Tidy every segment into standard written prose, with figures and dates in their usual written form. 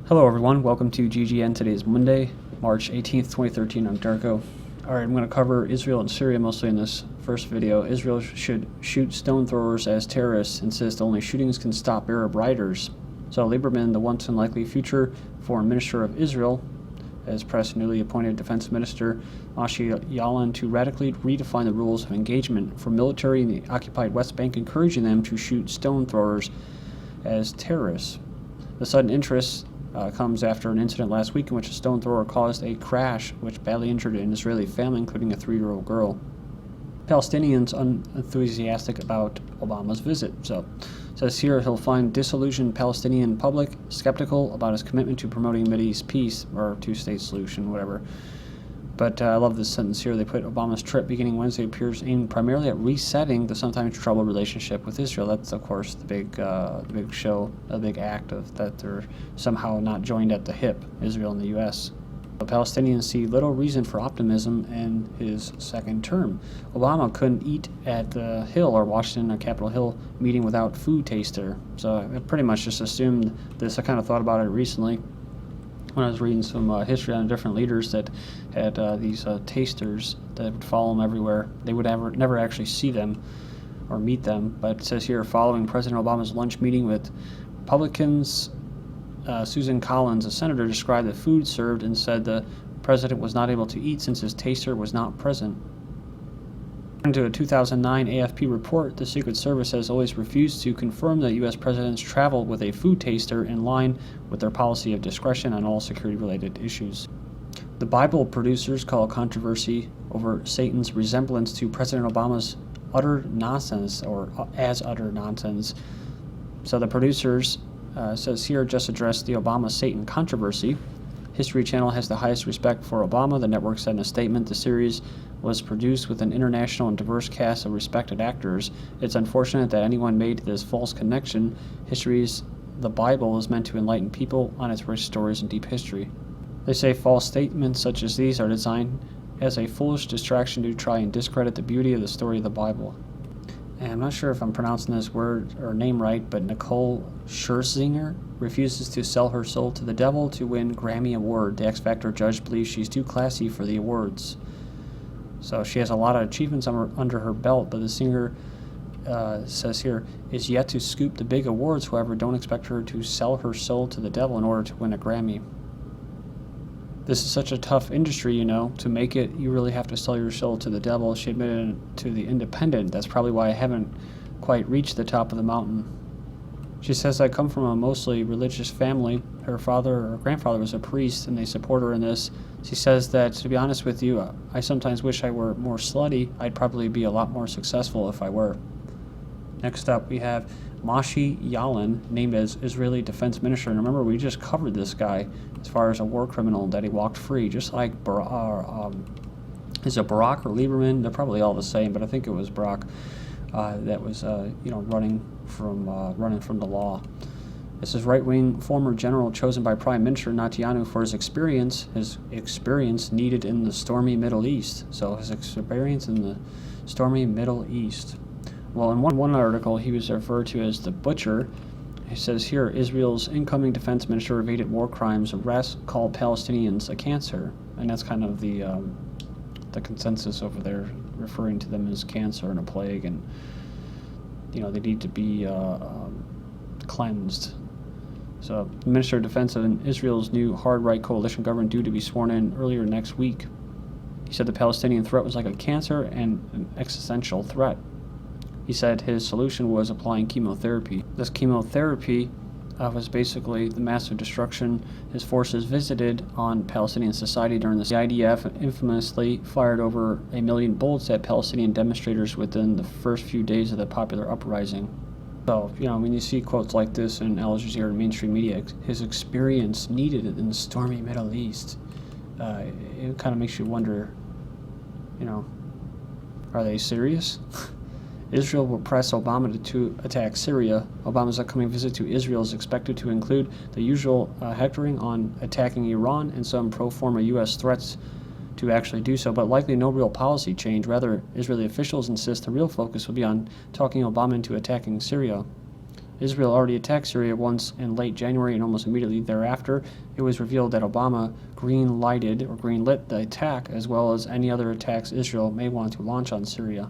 Hello everyone, welcome to GGN. Today is Monday, March 18th, 2013. I'm Darko. Alright, I'm going to cover Israel and Syria mostly in this first video. Israel should shoot stone throwers as terrorists, insist only shootings can stop Arab rioters. So Lieberman, the once unlikely future foreign minister of Israel, has pressed newly appointed defense minister Moshe Yaalon to radically redefine the rules of engagement for military in the occupied West Bank, encouraging them to shoot stone throwers as terrorists. The sudden interest comes after an incident last week in which a stone thrower caused a crash which badly injured an Israeli family, including a 3-year-old girl. Palestinians unenthusiastic about Obama's visit. So, it says here he'll find disillusioned Palestinian public skeptical about his commitment to promoting Mideast peace or two-state solution, whatever. But I love this sentence here. They put Obama's trip beginning Wednesday appears aimed primarily at resetting the sometimes troubled relationship with Israel. That's, of course, the big show, the big act of that they're somehow not joined at the hip, Israel and the U.S. The Palestinians see little reason for optimism in his second term. Obama couldn't eat at the Hill or Washington or Capitol Hill meeting without food taster. So I pretty much just assumed this. I kind of thought about it recently when I was reading some history on different leaders that had these tasters that would follow them everywhere. They would never actually see them or meet them. But it says here, following President Obama's lunch meeting with Republicans, Susan Collins, a senator, described the food served and said the president was not able to eat since his taster was not present. According to a 2009 AFP report, the Secret Service has always refused to confirm that U.S. presidents travel with a food taster in line with their policy of discretion on all security-related issues. The Bible producers call controversy over Satan's resemblance to President Obama's utter nonsense, or as utter nonsense. So the producers, says here, just addressed the Obama-Satan controversy. History Channel has the highest respect for Obama. The network said in a statement the series was produced with an international and diverse cast of respected actors. It's unfortunate that anyone made this false connection. The Bible is meant to enlighten people on its rich stories and deep history. They say false statements such as these are designed as a foolish distraction to try and discredit the beauty of the story of the Bible. And I'm not sure if I'm pronouncing this word or name right, but Nicole Scherzinger refuses to sell her soul to the devil to win Grammy Award. The X Factor judge believes she's too classy for the awards. So she has a lot of achievements under her belt, but the singer, says here, is yet to scoop the big awards. However, don't expect her to sell her soul to the devil in order to win a Grammy. This is such a tough industry, you know. To make it, you really have to sell your soul to the devil. She admitted to The Independent. That's probably why I haven't quite reached the top of the mountain. She says, I come from a mostly religious family. Her father or grandfather was a priest, and they support her in this. She says that, to be honest with you, I sometimes wish I were more slutty. I'd probably be a lot more successful if I were. Next up, we have Moshe Yaalon, named as Israeli defense minister. And remember, we just covered this guy as far as a war criminal that he walked free, just like is it Barack or Lieberman? They're probably all the same, but I think it was Barack that was running from the law. This is right-wing former general chosen by Prime Minister Netanyahu for his experience needed in the stormy Middle East. So his experience in the stormy Middle East. Well, in one article, he was referred to as the Butcher. He says here, Israel's incoming defense minister evaded war crimes arrests, called Palestinians a cancer. And that's kind of the consensus over there, referring to them as cancer and a plague, and they need to be cleansed. So, the Minister of Defense of Israel's new hard-right coalition government due to be sworn in earlier next week. He said the Palestinian threat was like a cancer and an existential threat. He said his solution was applying chemotherapy. This chemotherapy was basically the massive destruction his forces visited on Palestinian society during this. The IDF infamously fired over 1 million bullets at Palestinian demonstrators within the first few days of the popular uprising. So, when you see quotes like this in Al Jazeera and mainstream media, his experience needed it in the stormy Middle East, it kind of makes you wonder, are they serious? Israel will press Obama to attack Syria. Obama's upcoming visit to Israel is expected to include the usual hectoring on attacking Iran and some pro forma U.S. threats to actually do so, but likely no real policy change. Rather, Israeli officials insist the real focus will be on talking Obama into attacking Syria. Israel already attacked Syria once in late January, and almost immediately thereafter, it was revealed that Obama greenlit the attack, as well as any other attacks Israel may want to launch on Syria.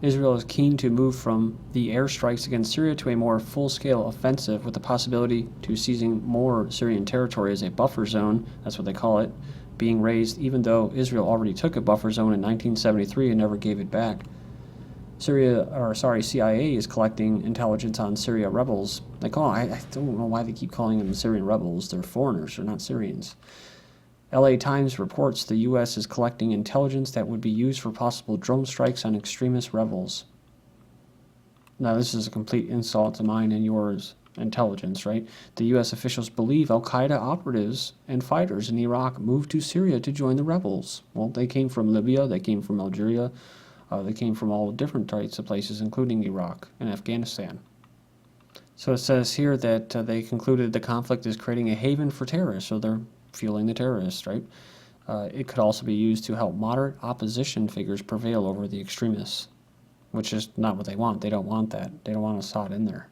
Israel is keen to move from the airstrikes against Syria to a more full-scale offensive, with the possibility to seizing more Syrian territory as a buffer zone, that's what they call it, being raised, even though Israel already took a buffer zone in 1973 and never gave it back. CIA is collecting intelligence on Syria rebels. I don't know why they keep calling them Syrian rebels. They're foreigners, they're not Syrians. LA Times reports the U.S. is collecting intelligence that would be used for possible drone strikes on extremist rebels. Now, this is a complete insult to mine and yours intelligence, right? The U.S. officials believe al-Qaeda operatives and fighters in Iraq moved to Syria to join the rebels. Well, they came from Libya, they came from Algeria, they came from all different types of places, including Iraq and Afghanistan. So it says here that they concluded the conflict is creating a haven for terrorists, so they're fueling the terrorists, right? It could also be used to help moderate opposition figures prevail over the extremists, which is not what they want. They don't want that. They don't want Assad in there.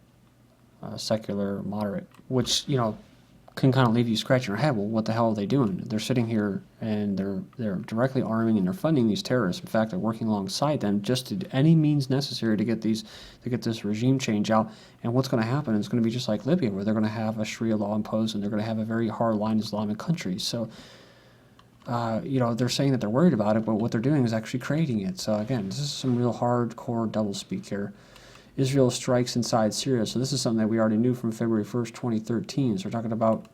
Secular, moderate, which, can kind of leave you scratching your head. Well, what the hell are they doing? They're sitting here and they're directly arming and they're funding these terrorists. In fact, they're working alongside them just to any means necessary to get this regime change out. And what's going to happen is going to be just like Libya, where they're going to have a Sharia law imposed and they're going to have a very hard-line Islamic country. So, they're saying that they're worried about it, but what they're doing is actually creating it. So again, this is some real hardcore doublespeak here. Israel strikes inside Syria. So this is something that we already knew from February 1st, 2013. So we're talking about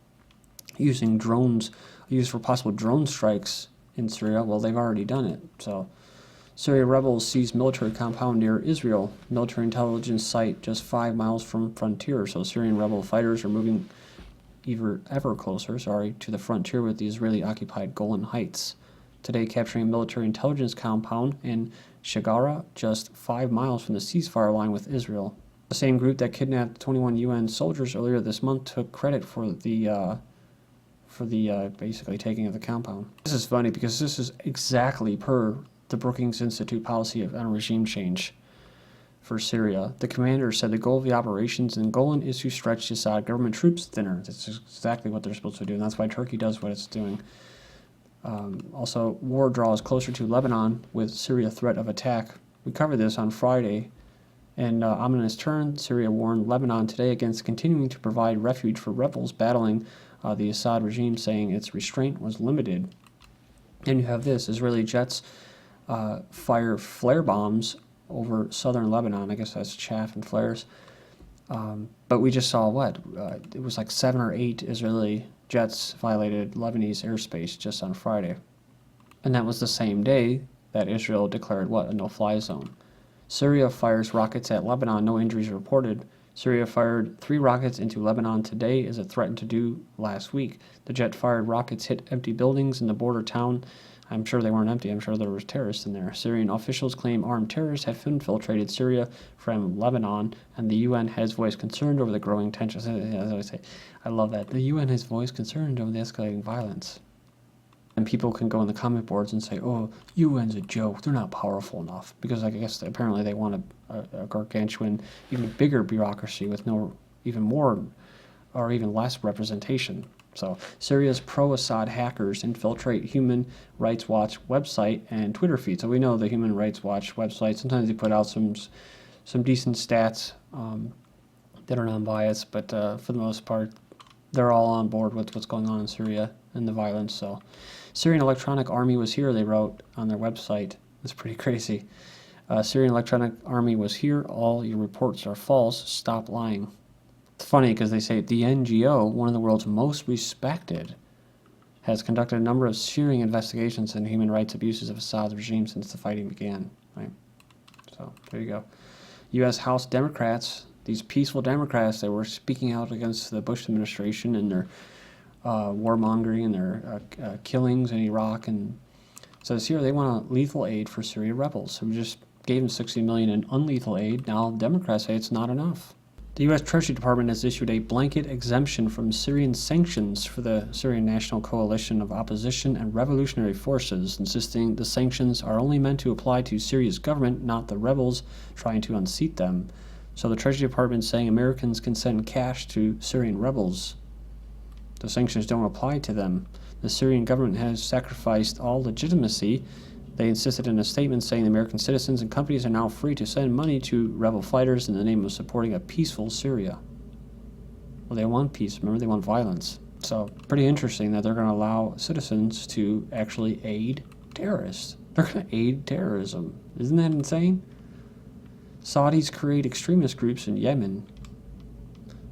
using drones, used for possible drone strikes in Syria. Well, they've already done it. So Syria rebels seize military compound near Israel. Military intelligence site just 5 miles from frontier. So Syrian rebel fighters are moving ever closer, to the frontier with the Israeli-occupied Golan Heights. Today, capturing a military intelligence compound in Scherzinger, just 5 miles from the ceasefire line with Israel. The same group that kidnapped 21 UN soldiers earlier this month took credit for the basically taking of the compound. This is funny because this is exactly per the Brookings Institute policy on regime change for Syria. The commander said the goal of the operations in Golan is to stretch the Assad government troops thinner. That's exactly what they're supposed to do, and that's why Turkey does what it's doing. Also, war draws closer to Lebanon with Syria threat of attack. We covered this on Friday. And ominous turn, Syria warned Lebanon today against continuing to provide refuge for rebels battling the Assad regime, saying its restraint was limited. And you have this, Israeli jets fire flare bombs over southern Lebanon. I guess that's chaff and flares. But we just saw it was like 7 or 8 Israeli jets violated Lebanese airspace just on Friday. And that was the same day that Israel declared a no-fly zone. Syria fires rockets at Lebanon, no injuries reported. Syria fired 3 rockets into Lebanon today, as it threatened to do last week. The jet-fired rockets hit empty buildings in the border town. I'm sure they weren't empty. I'm sure there was terrorists in there. Syrian officials claim armed terrorists have infiltrated Syria from Lebanon, and the UN has voiced concern over the growing tensions. I love that. The UN has voiced concern over the escalating violence. And people can go in the comment boards and say, oh, UN's a joke. They're not powerful enough. Because I guess apparently they want a gargantuan, even bigger bureaucracy with even more or even less representation. So Syria's pro-Assad hackers infiltrate Human Rights Watch website and Twitter feed. So we know the Human Rights Watch website, sometimes they put out some decent stats that are non-biased, but for the most part, they're all on board with what's going on in Syria and the violence. So Syrian Electronic Army was here, they wrote on their website. It's pretty crazy. Syrian Electronic Army was here. All your reports are false. Stop lying. It's funny because they say the NGO, one of the world's most respected, has conducted a number of searing investigations into human rights abuses of Assad's regime since the fighting began. Right? So there you go. U.S. House Democrats, these peaceful Democrats that were speaking out against the Bush administration and their warmongering and their killings in Iraq, and says here they want lethal aid for Syria rebels. So we just gave them $60 million in unlethal aid. Now Democrats say it's not enough. The U.S. Treasury Department has issued a blanket exemption from Syrian sanctions for the Syrian National Coalition of Opposition and Revolutionary Forces, insisting the sanctions are only meant to apply to Syria's government, not the rebels trying to unseat them. So the Treasury Department is saying Americans can send cash to Syrian rebels. The sanctions don't apply to them. The Syrian government has sacrificed all legitimacy. They insisted in a statement saying the American citizens and companies are now free to send money to rebel fighters in the name of supporting a peaceful Syria. Well, they want peace. Remember, they want violence. So pretty interesting that they're going to allow citizens to actually aid terrorists. They're going to aid terrorism. Isn't that insane? Saudis create extremist groups in Yemen.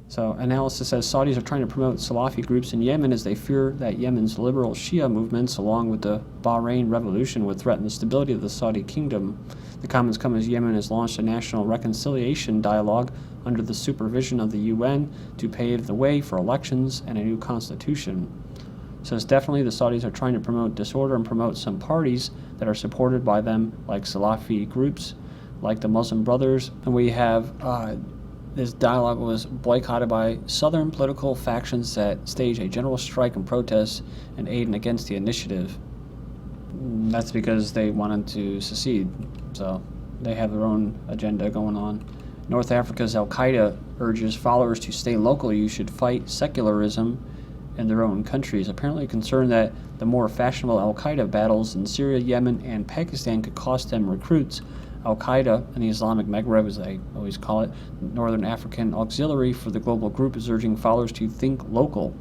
So analysis says Saudis are trying to promote Salafi groups in Yemen as they fear that Yemen's liberal Shia movements, along with the Bahrain revolution, would threaten the stability of the Saudi kingdom. The comments come as Yemen has launched a national reconciliation dialogue under the supervision of the UN to pave the way for elections and a new constitution. So it's definitely the Saudis are trying to promote disorder and promote some parties that are supported by them, like Salafi groups, like the Muslim Brothers. And we have this dialogue was boycotted by southern political factions that staged a general strike and protest and aid against the initiative. That's because they wanted to secede, so they have their own agenda going on. North Africa's Al-Qaeda urges followers to stay local. You should fight secularism in their own countries, apparently concerned that the more fashionable Al-Qaeda battles in Syria, Yemen, and Pakistan could cost them recruits. Al-Qaeda and the Islamic Maghreb, as they always call it, Northern African Auxiliary for the global group, is urging followers to think local.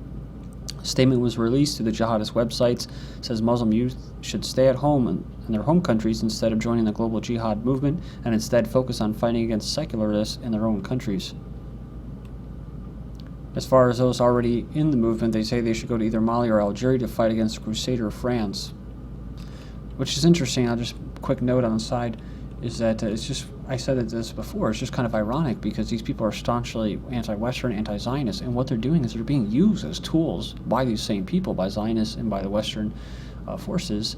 A statement was released to the jihadist websites, says Muslim youth should stay at home in their home countries instead of joining the global jihad movement, and instead focus on fighting against secularists in their own countries. As far as those already in the movement, they say they should go to either Mali or Algeria to fight against Crusader France. Which is interesting. I'll just quick note on the side is that it's just, I said this before, it's just kind of ironic because these people are staunchly anti-Western, anti-Zionist, and what they're doing is they're being used as tools by these same people, by Zionists and by the Western forces,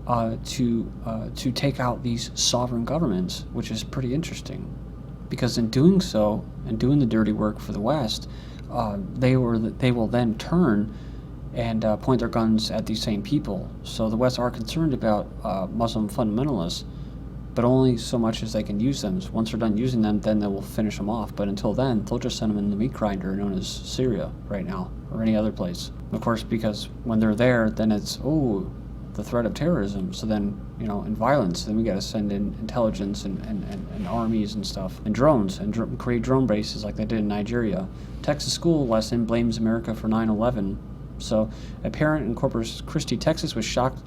to take out these sovereign governments, which is pretty interesting. Because in doing so, and doing the dirty work for the West, they will then turn and point their guns at these same people. So the West are concerned about Muslim fundamentalists, but only so much as they can use them. So once they're done using them, then they will finish them off. But until then, they'll just send them in the meat grinder known as Syria right now, or any other place. Of course, because when they're there, then it's, the threat of terrorism. So then, and violence, then we got to send in intelligence and armies and stuff, and drones, and create drone bases like they did in Nigeria. Texas school lesson blames America for 9/11. So a parent in Corpus Christi, Texas was shocked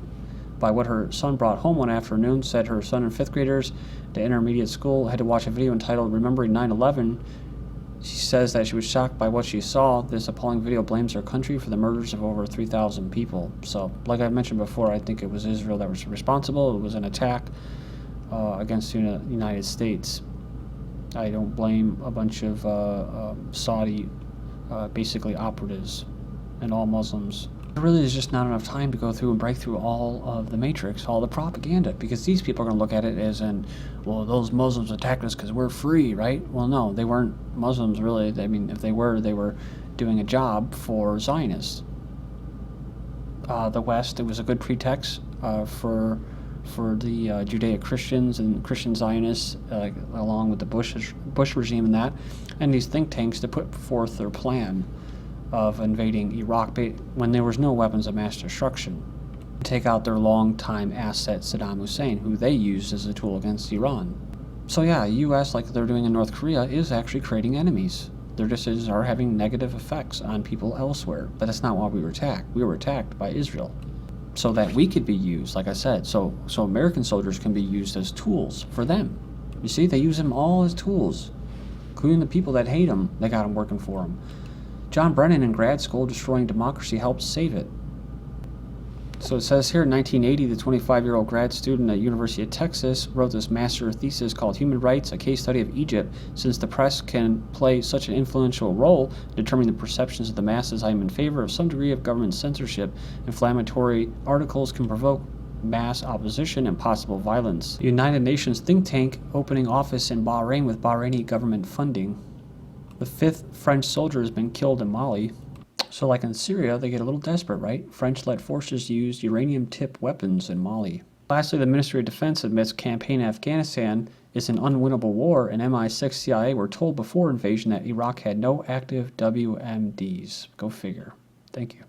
by what her son brought home one afternoon, said her son and fifth graders to intermediate school had to watch a video entitled Remembering 9/11. She says that she was shocked by what she saw. This appalling video blames her country for the murders of over 3,000 people. So, like I mentioned before, I think it was Israel that was responsible. It was an attack against the United States. I don't blame a bunch of Saudi, basically operatives and all Muslims. There really is just not enough time to go through and break through all of the matrix, all the propaganda, because these people are going to look at it as well, those Muslims attacked us because we're free, right? Well, no, they weren't Muslims, really. I mean, if they were doing a job for Zionists. The West, it was a good pretext for the Judeo-Christians and Christian Zionists, along with the Bush regime and that, and these think tanks to put forth their plan of invading Iraq when there was no weapons of mass destruction, take out their longtime asset Saddam Hussein, who they used as a tool against Iran. So yeah, U.S., like they're doing in North Korea, is actually creating enemies. Their decisions are having negative effects on people elsewhere, but that's not why we were attacked. We were attacked by Israel, so that we could be used, like I said, so American soldiers can be used as tools for them. You see, they use them all as tools, including the people that hate them. They got them working for them. John Brennan in grad school, destroying democracy helped save it. So it says here, in 1980, the 25-year-old grad student at University of Texas wrote this master thesis called Human Rights, a case study of Egypt. Since the press can play such an influential role in determining the perceptions of the masses, I am in favor of some degree of government censorship. Inflammatory articles can provoke mass opposition and possible violence. The United Nations think tank opening office in Bahrain with Bahraini government funding. The 5th French soldier has been killed in Mali. So like in Syria, they get a little desperate, right? French-led forces used uranium-tipped weapons in Mali. Lastly, the Ministry of Defense admits campaign in Afghanistan is an unwinnable war, and MI6 CIA were told before invasion that Iraq had no active WMDs. Go figure. Thank you.